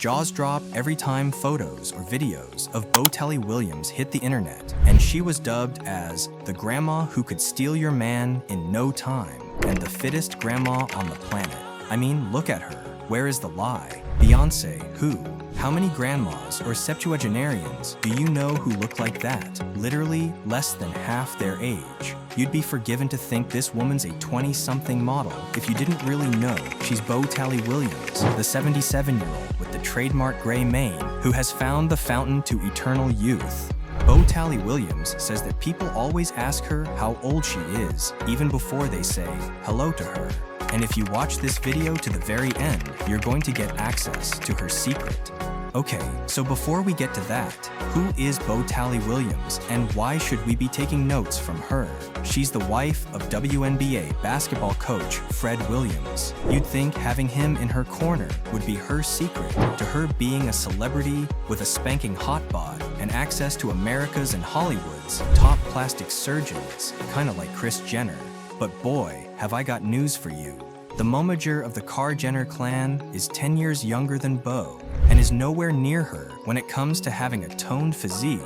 Jaws drop every time photos or videos of Bo Talley-Williams hit the internet, and she was dubbed as the grandma who could steal your man in no time and the fittest grandma on the planet. I mean, look at her. Where is the lie? Beyonce, who? How many grandmas or septuagenarians do you know who look like that? Literally less than half their age. You'd be forgiven to think this woman's a 20-something model if you didn't really know she's Bo Talley-Williams, the 77-year-old with the trademark gray mane who has found the fountain to eternal youth. Bo Talley-Williams says that people always ask her how old she is, even before they say hello to her. And if you watch this video to the very end, you're going to get access to her secret. Okay, so before we get to that, who is Bo Talley-Williams and why should we be taking notes from her? She's the wife of WNBA basketball coach Fred Williams. You'd think having him in her corner would be her secret to her being a celebrity with a spanking hot bod and access to America's and Hollywood's top plastic surgeons, kinda like Kris Jenner. But boy, have I got news for you. The momager of the Kar-Jenner clan is 10 years younger than Bo and is nowhere near her when it comes to having a toned physique,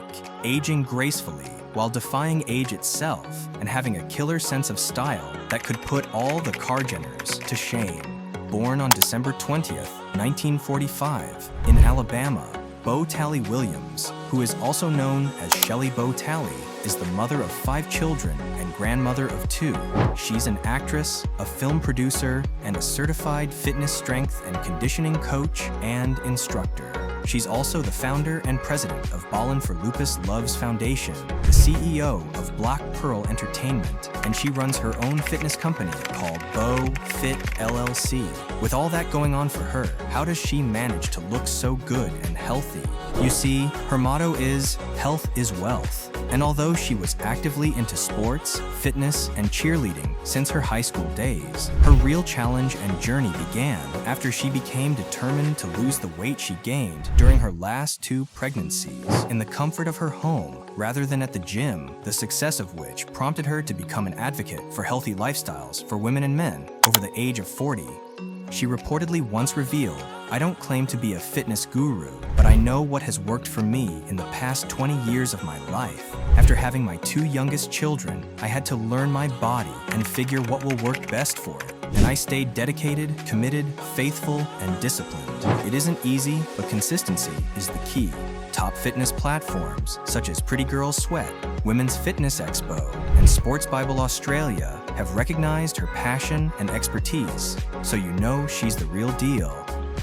aging gracefully while defying age itself, and having a killer sense of style that could put all the Kar-Jenners to shame. Born on December 20th, 1945, in Alabama, Bo Talley-Williams, who is also known as Shelly Bo Talley, is the mother of 5 children and grandmother of 2. She's an actress, a film producer, and a certified fitness, strength, and conditioning coach and instructor. She's also the founder and president of Ballin' for Lupus Loves Foundation, the CEO of Black Pearl Entertainment, and she runs her own fitness company called Bo Fit LLC. With all that going on for her, how does she manage to look so good and healthy? You see, her motto is, health is wealth. And although she was actively into sports, fitness, and cheerleading since her high school days, her real challenge and journey began after she became determined to lose the weight she gained during her last 2 pregnancies in the comfort of her home rather than at the gym, the success of which prompted her to become an advocate for healthy lifestyles for women and men over the age of 40. She reportedly once revealed, "I don't claim to be a fitness guru, but I know what has worked for me in the past 20 years of my life. After having my 2 youngest children, I had to learn my body and figure what will work best for it. And I stayed dedicated, committed, faithful, and disciplined. It isn't easy, but consistency is the key." Top fitness platforms such as Pretty Girl Sweat, Women's Fitness Expo, and Sports Bible Australia have recognized her passion and expertise, so you know she's the real deal.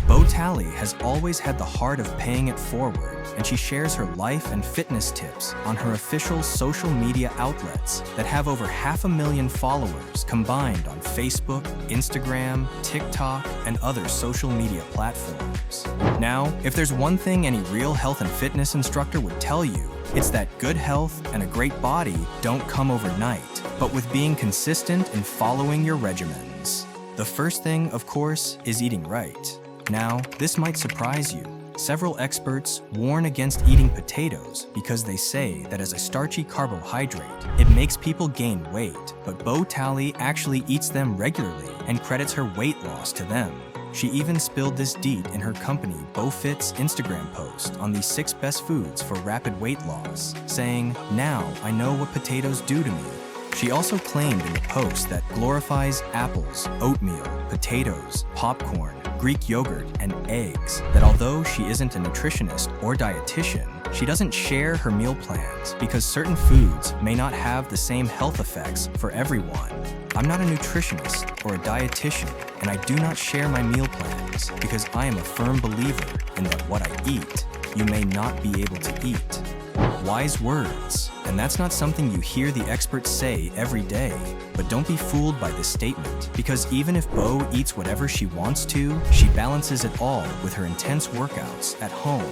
Bo Talley has always had the heart of paying it forward, and she shares her life and fitness tips on her official social media outlets that have over 500,000 followers combined on Facebook, Instagram, TikTok, and other social media platforms. Now, if there's one thing any real health and fitness instructor would tell you, it's that good health and a great body don't come overnight, but with being consistent in following your regimens. The first thing, of course, is eating right. Now, this might surprise you. Several experts warn against eating potatoes because they say that as a starchy carbohydrate, it makes people gain weight, but Bo Talley actually eats them regularly and credits her weight loss to them. She even spilled this deed in her company BoFit's Instagram post on the 6 best foods for rapid weight loss, saying, "Now I know what potatoes do to me." She also claimed in the post that glorifies apples, oatmeal, potatoes, popcorn, Greek yogurt, and eggs, that although she isn't a nutritionist or dietitian, she doesn't share her meal plans because certain foods may not have the same health effects for everyone. I'm not a nutritionist or a dietitian, and I do not share my meal plans because I am a firm believer in that what I eat, you may not be able to eat. Wise words, and that's not something you hear the experts say every day. But don't be fooled by this statement, because even if Bo eats whatever she wants to, she balances it all with her intense workouts at home.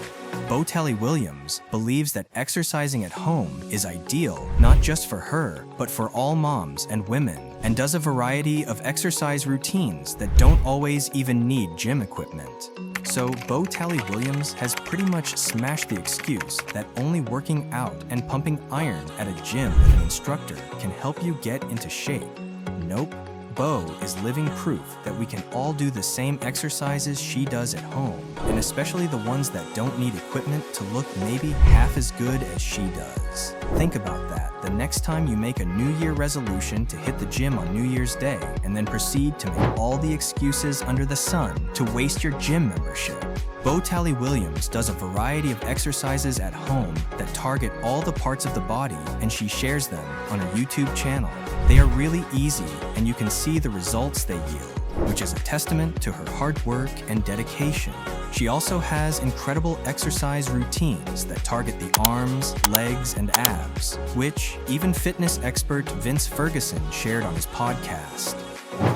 Bo Talley-Williams believes that exercising at home is ideal, not just for her, but for all moms and women, and does a variety of exercise routines that don't always even need gym equipment. So Bo Talley-Williams has pretty much smashed the excuse that only working out and pumping iron at a gym with an instructor can help you get into shape. Nope. Bo is living proof that we can all do the same exercises she does at home, and especially the ones that don't need equipment to look maybe half as good as she does. Think about that the next time you make a New Year resolution to hit the gym on New Year's Day and then proceed to make all the excuses under the sun to waste your gym membership. Bo Talley-Williams does a variety of exercises at home that target all the parts of the body, and she shares them on her YouTube channel. They are really easy, and you can see the results they yield, which is a testament to her hard work and dedication. She also has incredible exercise routines that target the arms, legs, and abs, which even fitness expert Vince Ferguson shared on his podcast.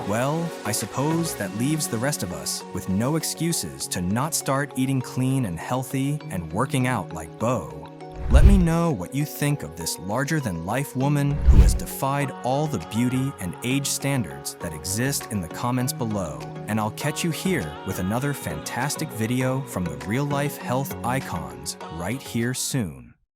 Well, I suppose that leaves the rest of us with no excuses to not start eating clean and healthy and working out like Bo. Let me know what you think of this larger-than-life woman who has defied all the beauty and age standards that exist in the comments below, and I'll catch you here with another fantastic video from the real-life health icons right here soon.